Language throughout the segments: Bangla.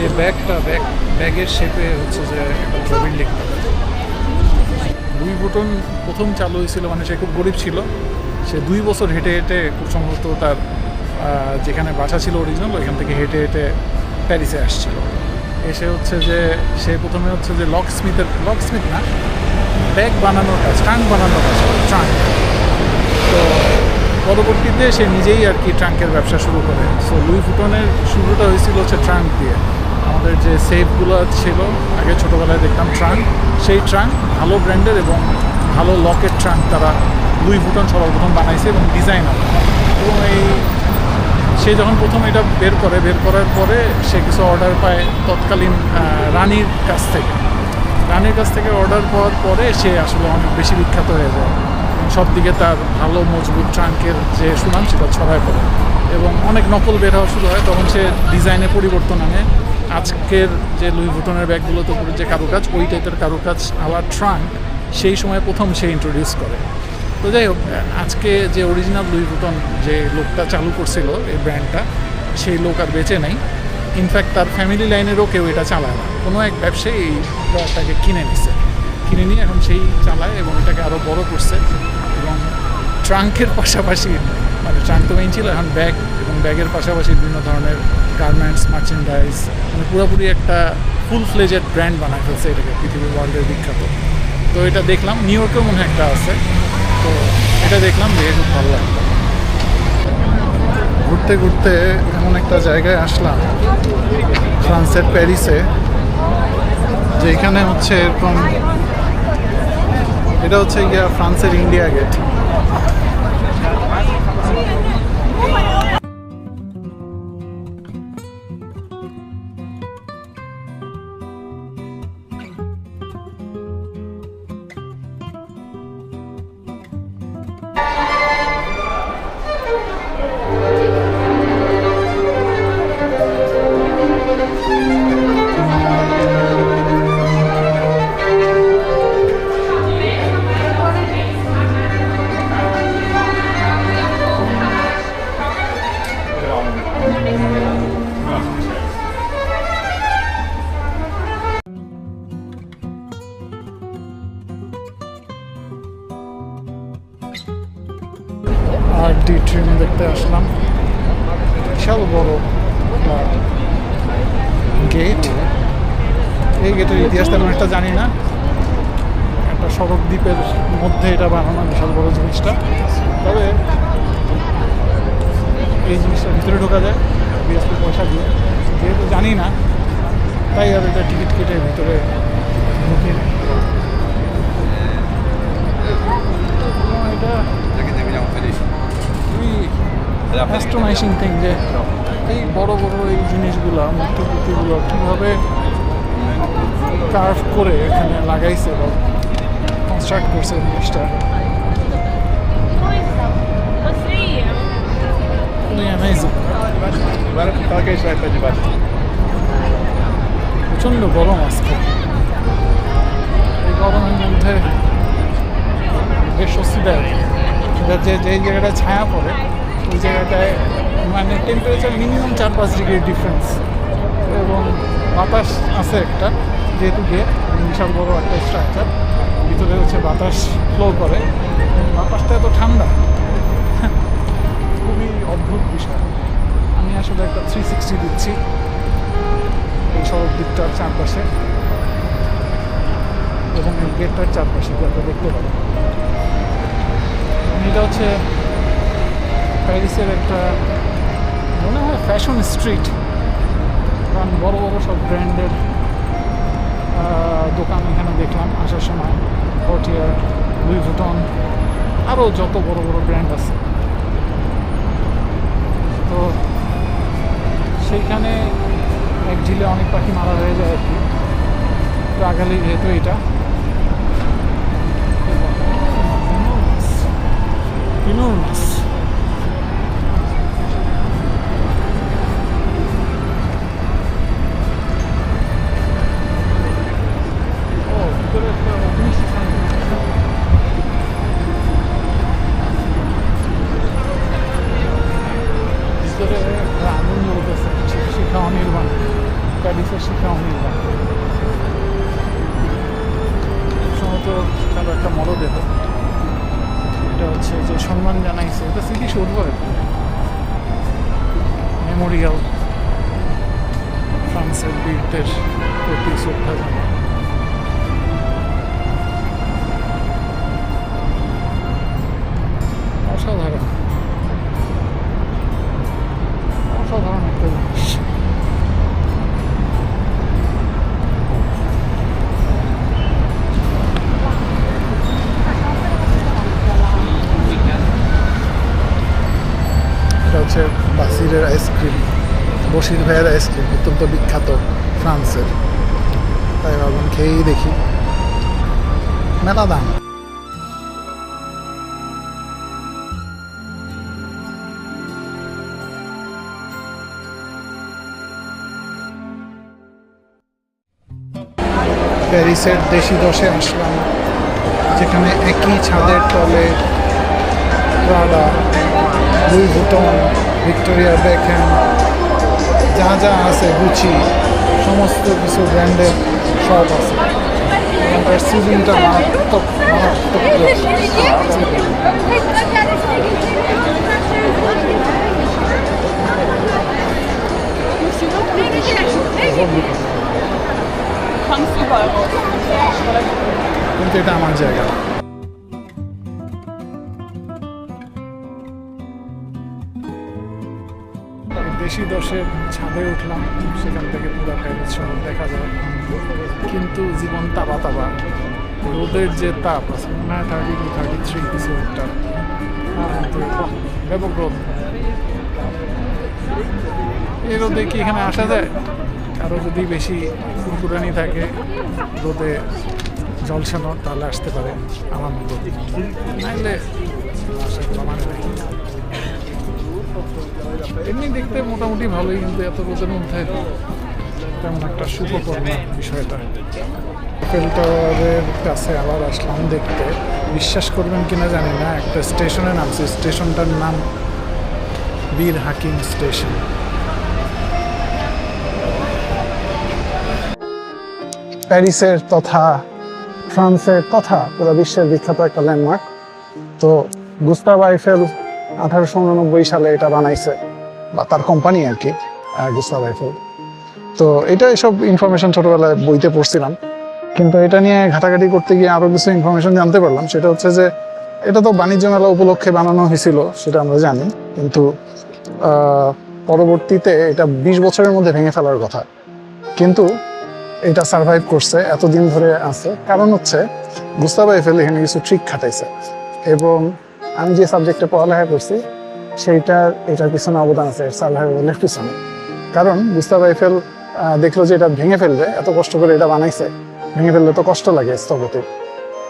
যে ব্যাগের শেপে হচ্ছে যে একটা বিল্ডিং। লুই ভুটন প্রথম চালু হয়েছিল, মানে সে খুব গরিব ছিল, সে 2 বছর হেঁটে হেঁটে খুব সম্ভবত তার যেখানে বাসা ছিল অরিজিনাল ওইখান থেকে হেঁটে হেঁটে প্যারিসে আসছিল। এসে হচ্ছে যে সে প্রথমে হচ্ছে যে লক স্মিথ না, ব্যাগ বানানোর কাজ, ট্রাঙ্ক বানানোর কাজ, ট্রাঙ্ক। তো পরবর্তীতে সে নিজেই আর কি ট্রাঙ্কের ব্যবসা শুরু করে। সো লুই ভুটনের শুরুটা হয়েছিল হচ্ছে ট্রাঙ্ক দিয়ে। আমাদের যে সেফগুলো ছিল আগে ছোটোবেলায় দেখতাম ট্রাঙ্ক, সেই ট্রাঙ্ক ভালো ব্র্যান্ডের এবং ভালো লকের ট্রাঙ্ক তারা লুই ভুটন সর্বপ্রথম বানাইছে এবং ডিজাইনার। এবং সে যখন প্রথম এটা বের করার পরে সে কিছু অর্ডার পায় তৎকালীন রানীর কাছ থেকে অর্ডার পাওয়ার পরে সে আসলে অনেক বেশি বিখ্যাত হয়ে যায়। সব দিকে তার ভালো মজবুত ট্রাঙ্কের যে সুনাম সেটা ছড়ায় পড়ে এবং অনেক নকল বের হওয়া শুরু হয়। তখন সে ডিজাইনে পরিবর্তন আনে। আজকের যে লুই ভুটনের ব্যাগগুলোতে উপরে যে কারুকাজ, ওই টাইপের কারুকাজ আবার ট্রাঙ্ক সেই সময় প্রথম সে ইন্ট্রোডিউস করে। তো যাই হোক, আজকে যে অরিজিনাল লুই ভুটন যে লোকটা চালু করছিল এই ব্র্যান্ডটা, সেই লোক আর বেঁচে নেই। ইনফ্যাক্ট তার ফ্যামিলি লাইনেরও কেউ এটা চালায় না। কোনো এক ব্যবসায়ী এই ব্র্যান্ডটাকে কিনে নিয়ে এখন সেই চালায় এবং এটাকে আরও বড় করছে। এবং ট্রাঙ্কের পাশাপাশি, মানে ট্রাঙ্ক তো মেইন ছিল, এখন ব্যাগ এবং ব্যাগের পাশাপাশি বিভিন্ন ধরনের গার্মেন্টস, মার্চেন্ডাইজ, মানে পুরোপুরি একটা ফুল ফ্লেজেড ব্র্যান্ড বানায় ফেলছে এটাকে, পৃথিবীর ওয়ার্ল্ডের বিখ্যাত। তো এটা দেখলাম, নিউ ইয়র্কেও মনে হয় একটা আছে। তো এটা দেখলাম, দেখে খুব ভালো লাগলো। ঘুরতে ঘুরতে এমন একটা জায়গায় আসলাম ফ্রান্সের প্যারিসে, যেখানে হচ্ছে এরকম, এটা হচ্ছে গিয়া ফ্রান্সের ইন্ডিয়া গেট। আরডি ট্রেন দেখতে আসলাম, বিশাল বড় গেট। এই গেটের ইতিহাস তেমন একটা জানি না, একটা সড়ক দ্বীপের মধ্যে এটা বানানো বিশাল বড় জিনিসটা। তবে এই জিনিসটার ভিতরে ঢোকা যায় বিএসপি পয়সা দিয়ে, যেহেতু জানি না তাই আর এটা টিকিট কেটে ভিতরে ঢুকি না। এটা অ্যাস্ট্রোনাইজিং থিং যে এই বড় বড় এই জিনিসগুলো, মূর্তিগুলো কীভাবে কার্ভ করে এখানে লাগাইছে বা কনস্ট্রাক্ট করছে জিনিসটা। প্রচণ্ড গরম আজকে, এই গরমের মধ্যে বেশ স্বস্তিদায়ক। যে জায়গাটায় ছায়া পড়ে ওই জায়গাটায় মানে টেম্পারেচার মিনিমাম 4-5 ডিগ্রি ডিফারেন্স, এবং বাতাস আছে একটা, যেহেতু গিয়ে বিশাল বড় একটা স্ট্রাকচার, ভিতরে হচ্ছে বাতাস ফ্লো করে, বাতাসটা এত ঠান্ডা, খুবই অদ্ভুত বিষয়। আমি আসলে একটা 360 দিচ্ছি এই সড়ক দ্বীপটার চারপাশে এবং এই গেটটার চারপাশে, যাতে দেখতে পাবো। এটা হচ্ছে প্যারিসের একটা মনে হয় ফ্যাশন স্ট্রিট, কারণ বড় বড় সব ব্র্যান্ডের দোকান এখানে দেখলাম আসার সময়। কর্টিয়ার, লুই ভুটন, আরও যত বড় বড় ব্র্যান্ড আছে। তো সেইখানে এক ঝিলে অনেক পাখি মারা হয়ে যায় আর কি, তো আগালি যেহেতু এটা enormous. দেখো, এটা হচ্ছে যে সম্মান জানাইছে, এটা স্মৃতিসৌধ মেমোরিয়াল, ফ্রান্সের বীরদের প্রতি শ্রদ্ধা জানায়। অসাধারণ অসাধারণ একটা জিনিস। এটা হচ্ছে বাসিরের আইসক্রিম, বশির ভাইয়ের আইসক্রিম, অত্যন্ত বিখ্যাত ফ্রান্সের। তাই ভাবলাম খেয়েই দেখি। মেলা দাম। প্যারিসের দেশি দশে আসলাম, যেখানে একই ছাদের তলে প্রাডা, লুই ভুটন, ভিক্টোরিয়া বেকহ্যাম, যা যা আছে, গুচি, সমস্ত কিছু ব্র্যান্ডের শপ আছে। এখানকার সিজনটা মারাত্মক কিন্তু এটা আমার জায়গা। দেশি দশের ছাদে উঠলাম, সেখান থেকে পুরো প্যারিস শহর দেখা যায়, কিন্তু জীবন তাবা তাবা। রোদের যে তাপ আছে, 32 to 33 কিছু একটা, ব্যাপক রোদ। এই রোদে কি এখানে আসা যায়? কারো যদি বেশি কুরকুরানি থাকে রোদে জলসানোর, তাহলে আসতে পারে আমার মতো, নাইলে আসার কোনো মানে নেই। এমনি দেখতে মোটামুটি ভালোই, কিন্তু এত রোদের মধ্যে তেমন একটা সুখকর না বিষয়টা। আইফেল টাওয়ারের কাছে আবার আসলাম দেখতে। বিশ্বাস করবেন কিনা জানি না, একটা স্টেশনে নামছি, স্টেশনটার নাম বীর হাকিম স্টেশন। প্যারিসের তথা ফ্রান্সের তথা পুরো বিশ্বের বিখ্যাত একটা ল্যান্ডমার্ক। তো গুস্তাভ আইফেল 1889 সালে এটা বানাইছে, বা তার কোম্পানি আর কি, গুস্তাভ আইফেল। তো এটা এসব ইনফরমেশন ছোটবেলায় বইতে পড়ছিলাম, কিন্তু এটা নিয়ে ঘাটাঘাটি করতে গিয়ে আরো কিছু ইনফরমেশন জানতে পারলাম। সেটা হচ্ছে যে এটা তো বাণিজ্য মেলা উপলক্ষে বানানো হয়েছিল, সেটা আমরা জানি, কিন্তু পরবর্তীতে এটা 20 বছরের মধ্যে ভেঙে ফেলার কথা। কিন্তু এটা সার্ভাইভ করছে, এতদিন ধরে আছে। কারণ হচ্ছে গুস্তাভ আইফেল এখানে কিছু ট্রিক খাটাইছে, এবং আমি যে সাবজেক্টে পড়ালেখা করছি এটার পিছনে অবদান আছে, সার্ভাইভালের পিছনে। কারণ গুস্তাভ আইফেল দেখলো যে এটা ভেঙে ফেলবে, এত কষ্ট করে এটা বানাইছে, ভেঙে ফেললে তো কষ্ট লাগে স্থপতি।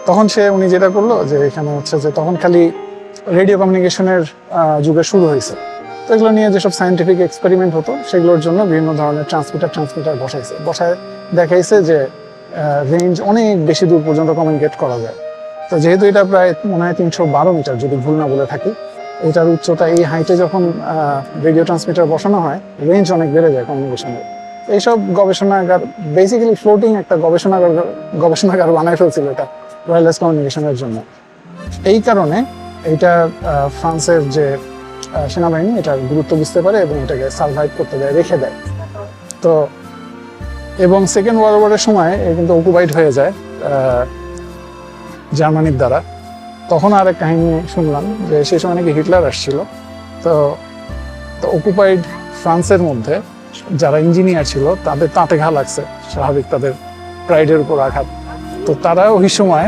তখন উনি যেটা করলো যে এখানে হচ্ছে যে তখন খালি রেডিও কমিউনিকেশনের যুগে শুরু হয়েছে। তো এগুলো নিয়ে যেসব সায়েন্টিফিক এক্সপেরিমেন্ট হতো, সেগুলোর জন্য বিভিন্ন ধরনের ট্রান্সমিটার বসায় দেখাইছে যে রেঞ্জ অনেক বেশি দূর পর্যন্ত কমিউনিকেট করা যায়। তো যেহেতু এটা প্রায় মনে হয় 312 মিটার, যদি ভুল না বলে থাকি, এটার উচ্চতা, এই হাইটে যখন রেডিও ট্রান্সমিটার বসানো হয়, রেঞ্জ অনেক বেড়ে যায় কমিউনিকেশনের। এইসব গবেষণাগার, বেসিক্যালি ফ্লোটিং একটা গবেষণাগার বানায় ফেলছিল এটা ওয়্যারলেস কমিউনিকেশনের জন্য। এই কারণে এইটা ফ্রান্সের যে সেনাবাহিনী এটার গুরুত্ব বুঝতে পারে এবং এটাকে সার্ভাইভ করতে দেয়, রেখে দেয়। তো এবং সেকেন্ড ওয়ার্ল্ড ওয়ারের সময় কিন্তু অকুপাইড হয়ে যায় জার্মানির দ্বারা। তখন আর এক কাহিনী শুনলাম যে সেই সময় নাকি হিটলার আসছিল। তো অকুপাইড ফ্রান্সের মধ্যে যারা ইঞ্জিনিয়ার ছিল তাদের তাঁতে ঘা লাগছে, স্বাভাবিক, তাদের প্রাইডের উপর আঘাত। তো তারা ওই সময়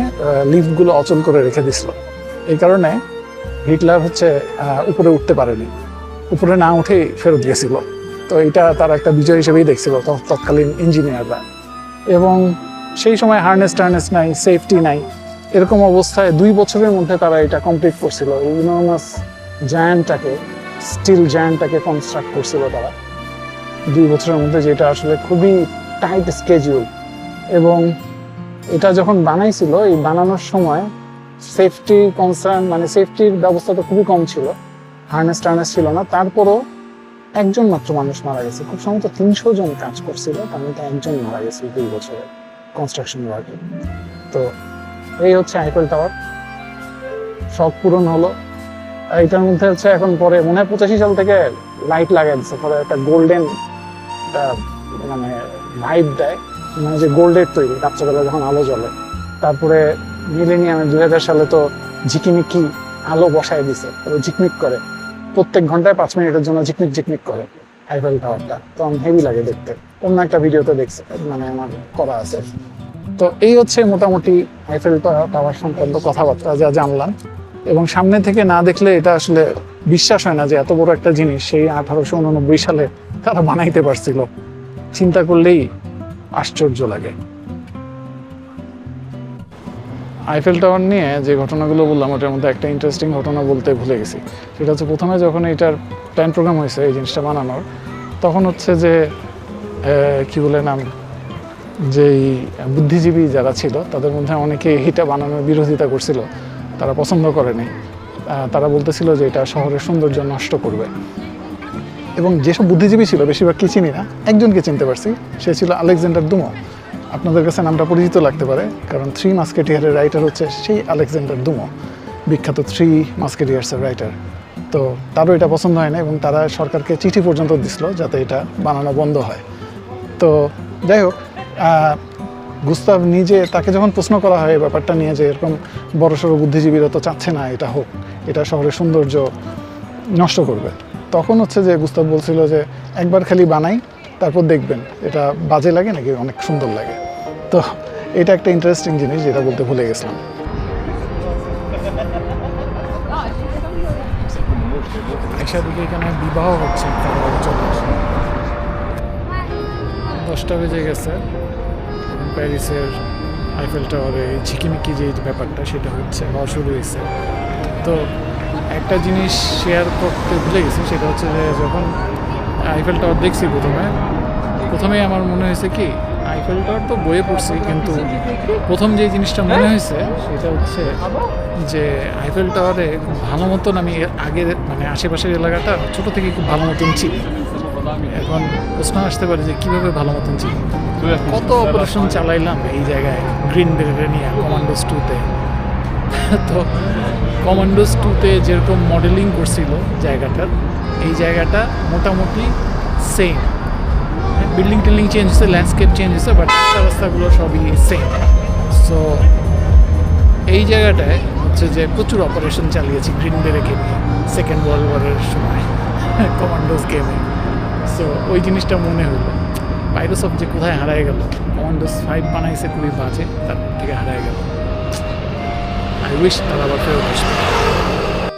লিফটগুলো অচল করে রেখে দিছিল। এই কারণে হিটলার উপরে উঠতে পারেনি, উপরে না উঠেই ফেরত গেছিল। তো এটা তারা একটা বিজয় হিসেবেই দেখছিল তৎকালীন ইঞ্জিনিয়াররা। এবং সেই সময় হার্নেস নাই, সেফটি নাই, এরকম অবস্থায় 2 বছরের মধ্যে তারা এটা কমপ্লিট করছিল। ইনর্মাস স্টিল জায়ান্টটাকে কনস্ট্রাক্ট করছিল তারা 2 বছরের মধ্যে, যেটা আসলে খুবই টাইট স্কেডিউল। এবং এটা যখন বানাইছিল, এই বানানোর সময় সেফটি কনসার্ন, মানে সেফটির ব্যবস্থা তো খুবই কম ছিল, হার্নেস ছিল না। তারপরও একজন মাত্র মানুষ মারা গেছে। খুব সম্ভবত 300 জন কাজ করছিল, তার মধ্যে একজন মারা গেছে 2 বছরের কনস্ট্রাকশন ওয়ার্কে। তো এই হচ্ছে আইফেল টাওয়ার। শখ পূরণ হলো। এইটার মধ্যে হচ্ছে এখন পরে মনে হয় 85 সাল থেকে লাইট লাগাই দিচ্ছে, পরে একটা গোল্ডেন মানে ভাইব দেয়, মানে যে গোল্ডের তৈরি রাত্রেবেলা যখন আলো জ্বলে। তারপরে মিলেনিয়ামে 2000 সালে তো ঝিকিমিকি আলো বসায় দিছে, ঝিকমিক করে প্রত্যেক ঘন্টায় 5 মিনিটের জন্য ঝিকমিক ঝিকমিক করে আইফেল টাওয়ারটা। তো আমি হেভি লাগে দেখতে, অন্য একটা ভিডিওতে দেখছে, মানে আমার করা আছে। তো এই হচ্ছে মোটামুটি আইফেল টাওয়ার সংক্রান্ত কথাবার্তা যা জানলাম। এবং সামনে থেকে না দেখলে এটা আসলে বিশ্বাস হয় না যে এত বড় একটা জিনিস সেই 1889 সালে তারা বানাইতে পারছিল। চিন্তা করলেই আশ্চর্য লাগে। আইফেল টাওয়ার নিয়ে যে ঘটনাগুলো বললাম ওটার মধ্যে একটা ইন্টারেস্টিং ঘটনা বলতে ভুলে গেছি। সেটা হচ্ছে প্রথমে যখন এটার প্ল্যান প্রোগ্রাম হয়েছে এই জিনিসটা বানানোর, তখন হচ্ছে যে কি বলে নাম, যেই বুদ্ধিজীবী যারা ছিল তাদের মধ্যে অনেকে এটা বানানোর বিরোধিতা করছিল, তারা পছন্দ করেনি। তারা বলতেছিল যে এটা শহরের সৌন্দর্য নষ্ট করবে। এবং যেসব বুদ্ধিজীবী ছিল বেশিরভাগ কি চিনি না, একজনকে চিনতে পারছি, সে ছিল আলেকজান্ডার দুমো। আপনাদের কাছে নামটা পরিচিত লাগতে পারে, কারণ 3 মাস্কেটিয়ারের রাইটার হচ্ছে সেই আলেকজান্ডার দুমো, বিখ্যাত 3 মাস্কেটিয়ার্সের রাইটার। তো তারও এটা পছন্দ হয় না এবং তারা সরকারকে চিঠি পর্যন্ত দিছিল যাতে এটা বানানো বন্ধ হয়। তো যাই হোক, গুস্তাভ নিজে, তাকে যখন প্রশ্ন করা হয় ব্যাপারটা নিয়ে যে এরকম বড়সড় বুদ্ধিজীবীরা তো চাচ্ছে না এটা হোক, এটা শহরের সৌন্দর্য নষ্ট করবে, তখন হচ্ছে যে গুস্তাভ বলছিল যে একবার খালি বানাই, তারপর দেখবেন এটা বাজে লাগে নাকি অনেক সুন্দর লাগে। তো এটা একটা ইন্টারেস্টিং জিনিস যেটা বলতে ভুলে গেছিলাম। দিকে এখানে বিবাহ হচ্ছে, 10টা বেজে গেছে। প্যারিসের আইফেল টাওয়ারে এই ঝিকিমিকি যে ব্যাপারটা সেটা হওয়া শুরু হয়েছে। তো একটা জিনিস শেয়ার করতে ভুলে গেছি, সেটা হচ্ছে যে যখন আইফেল টাওয়ার দেখছি প্রথমেই আমার মনে হয়েছে কি, আইফেল টাওয়ার তো বইয়ে পড়ছি, কিন্তু প্রথম যে জিনিসটা মনে হয়েছে সেটা হচ্ছে যে আইফেল টাওয়ারে খুব ভালো মতন আমি আগের মানে আশেপাশের এলাকাটা ছোটো থেকে খুব ভালো মতন চিনি। এখন প্রশ্ন আসতে পারে যে কীভাবে ভালো মতন চিনি, কত অপারেশন চালাইলাম এই জায়গায় গ্রিন বেরেটে নিয়ে কমান্ডোস 2-তে। তো কমান্ডোস 2-তে যেরকম মডেলিং করছিল জায়গাটার, এই জায়গাটা মোটামুটি সেম। বিল্ডিং টিল্ডিং চেঞ্জ হচ্ছে, ল্যান্ডস্কেপ চেঞ্জ হচ্ছে, বাট রাস্তাগুলো সবই সেম। সো এই জায়গাটায় হচ্ছে যে প্রচুর অপারেশন চালিয়েছি গ্রিন বেরেকে নিয়ে সেকেন্ড ওয়ার্ল্ড ওয়ারের সময় কমান্ডোস গেমে। সো ওই জিনিসটা মনে হলো, পাইরোস অফ যে কোথায় হারায় গেল, কমান্ডোস 5 বানাইছে খুবই বাজে, তারপর থেকে হারায় গেল। আই উইশ তারা আবার ফেরত আসবে।